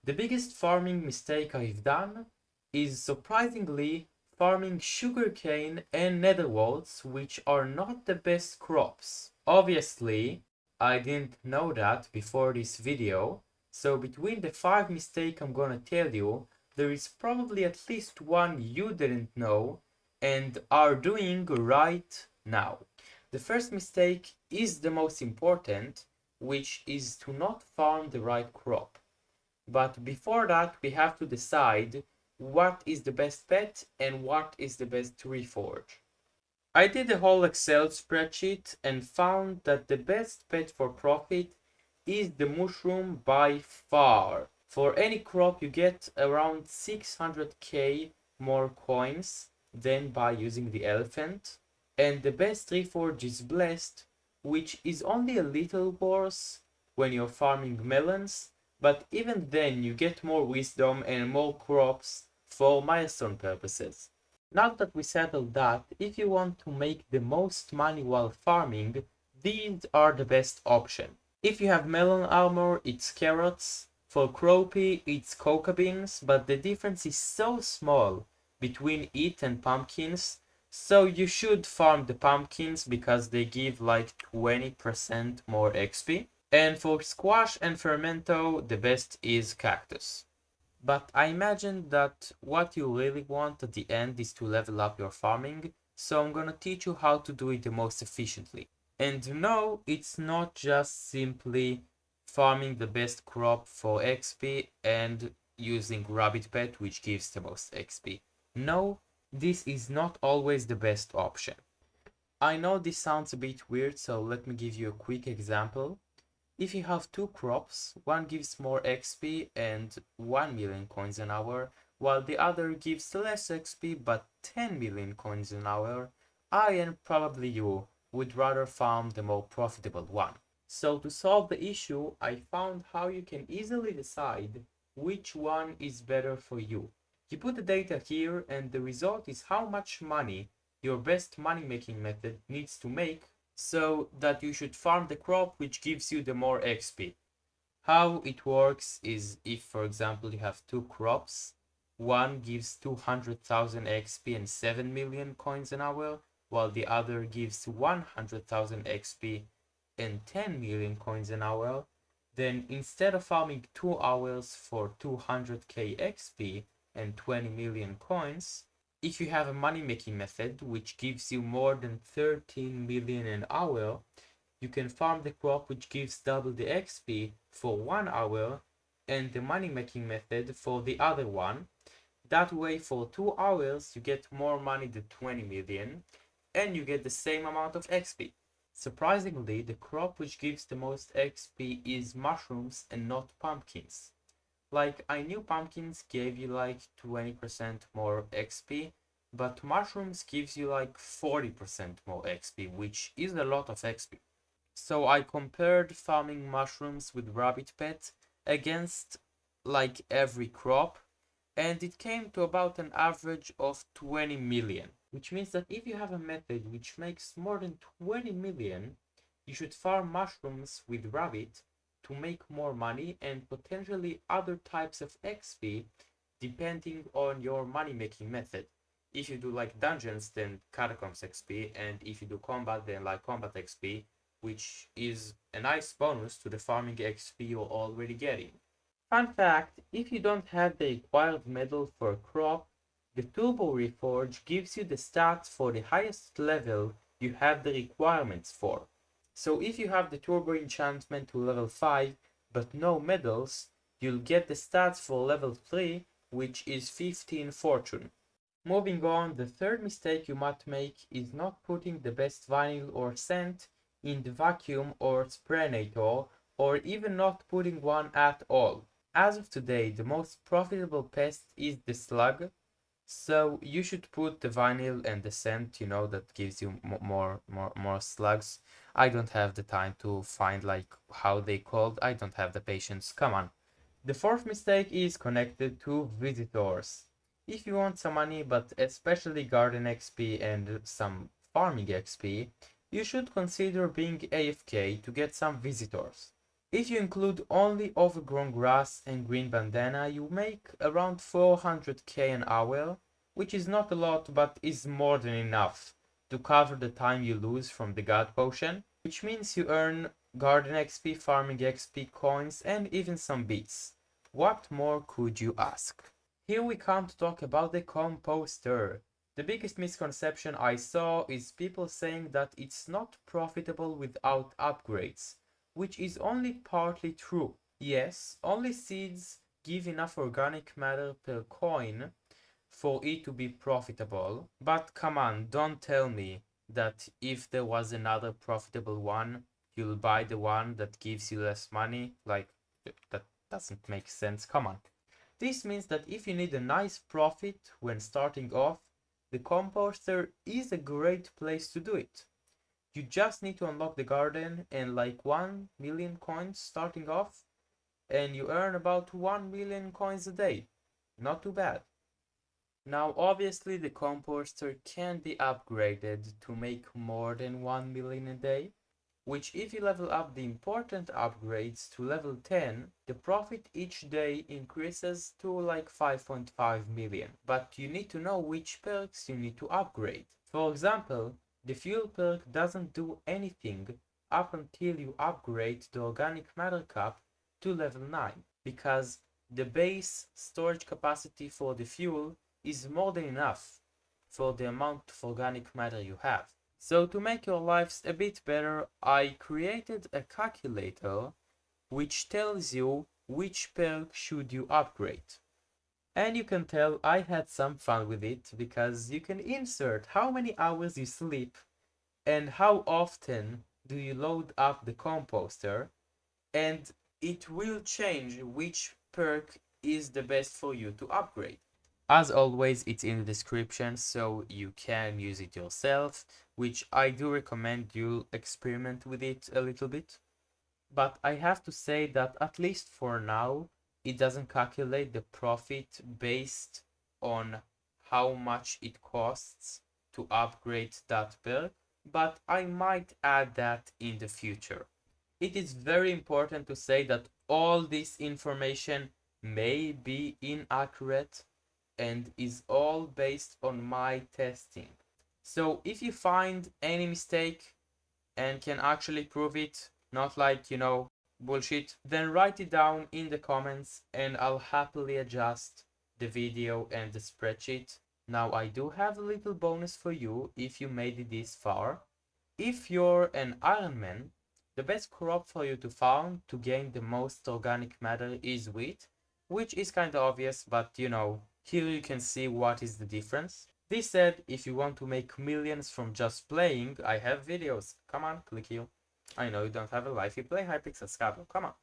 The biggest farming mistake I've done is surprisingly farming sugarcane and netherworts, which are not the best crops. Obviously, I didn't know that before this video, so between the 5 mistakes I'm gonna tell you, there is probably at least one you didn't know and are doing right now. The first mistake is the most important, which is to not farm the right crop. But before that, we have to decide what is the best pet and what is the best reforge. I did a whole Excel spreadsheet and found that the best pet for profit is the mushroom by far. For any crop, you get around 600k more coins than by using the elephant. And the best reforge is blessed, which is only a little worse when you're farming melons, but even then you get more wisdom and more crops for milestone purposes. Now that we settled that, if you want to make the most money while farming, these are the best option. If you have melon armor, it's carrots. For Cropy, it's coca beans, but the difference is so small between it and pumpkins, so you should farm the pumpkins because they give like 20% more XP. And for squash and fermento, the best is cactus. But I imagine that what you really want at the end is to level up your farming, so I'm gonna teach you how to do it the most efficiently. And no, it's not just simply farming the best crop for XP and using rabbit pet, which gives the most XP. No, this is not always the best option. I know this sounds a bit weird, so let me give you a quick example. If you have two crops, one gives more XP and 1 million coins an hour, while the other gives less XP but 10 million coins an hour, I and probably you would rather farm the more profitable one. So to solve the issue, I found how you can easily decide which one is better for you. You put the data here and the result is how much money your best money making method needs to make so that you should farm the crop which gives you the more XP. How it works is if, for example, you have two crops, one gives 200,000 XP and 7 million coins an hour, while the other gives 100,000 XP and 10 million coins an hour, then instead of farming 2 hours for 200k XP and 20 million coins, if you have a money making method which gives you more than 13 million an hour, you can farm the crop which gives double the XP for 1 hour and the money making method for the other one. That way for 2 hours you get more money than 20 million and you get the same amount of XP. Surprisingly, the crop which gives the most XP is mushrooms and not pumpkins. Like, I knew pumpkins gave you like 20% more XP, but mushrooms gives you like 40% more XP, which is a lot of XP. So I compared farming mushrooms with rabbit pet against like every crop, and it came to about an average of 20 million, which means that if you have a method which makes more than 20 million, you should farm mushrooms with rabbit to make more money and potentially other types of XP depending on your money making method. If you do like dungeons, then catacombs XP, and if you do combat, then like combat XP, which is a nice bonus to the farming XP you're already getting. Fun fact, if you don't have the required medal for a crop, the Turbo Reforge gives you the stats for the highest level you have the requirements for. So if you have the Turbo enchantment to level 5 but no medals, you'll get the stats for level 3, which is 15 fortune. Moving on, the third mistake you might make is not putting the best vinyl or scent in the vacuum or sprayinator, or even not putting one at all. As of today, the most profitable pest is the slug, so you should put the vinyl and the scent, that gives you more slugs. I don't have the time to find like how they called. I don't have the patience. Come on. The fourth mistake is connected to visitors. If you want some money, but especially garden XP and some farming XP, you should consider being AFK to get some visitors. If you include only overgrown grass and green bandana, you make around 400k an hour, which is not a lot but is more than enough to cover the time you lose from the god potion, which means you earn garden XP, farming XP, coins, and even some beats. What more could you ask? Here we come to talk about the Composter. The biggest misconception I saw is people saying that it's not profitable without upgrades, which is only partly true. Yes, only seeds give enough organic matter per coin for it to be profitable, but come on, don't tell me that if there was another profitable one, you'll buy the one that gives you less money. Like, that doesn't make sense. Come on. This means that if you need a nice profit when starting off, the Composter is a great place to do it. You just need to unlock the garden and like 1 million coins starting off, and you earn about 1 million coins a day. Not too bad. Now obviously the Composter can be upgraded to make more than 1 million a day, which if you level up the important upgrades to level 10, the profit each day increases to like 5.5 million. But you need to know which perks you need to upgrade. For example, the fuel perk doesn't do anything up until you upgrade the organic matter cup to level 9, because the base storage capacity for the fuel is more than enough for the amount of organic matter you have. So to make your lives a bit better, I created a calculator which tells you which perk should you upgrade. And you can tell I had some fun with it because you can insert how many hours you sleep and how often do you load up the Composter, and it will change which perk is the best for you to upgrade. As always, it's in the description so you can use it yourself, which I do recommend you experiment with it a little bit. But I have to say that at least for now, it doesn't calculate the profit based on how much it costs to upgrade that perk, but I might add that in the future. It is very important to say that all this information may be inaccurate and is all based on my testing. So if you find any mistake and can actually prove it, not like, bullshit, then write it down in the comments and I'll happily adjust the video and the spreadsheet. Now I do have a little bonus for you if you made it this far. If you're an Iron Man, the best crop for you to farm to gain the most organic matter is wheat, which is kinda obvious, but here you can see what is the difference. This said, if you want to make millions from just playing, I have videos. Come on, click here. I know you don't have a life, you play Hypixel Skyblock, come on.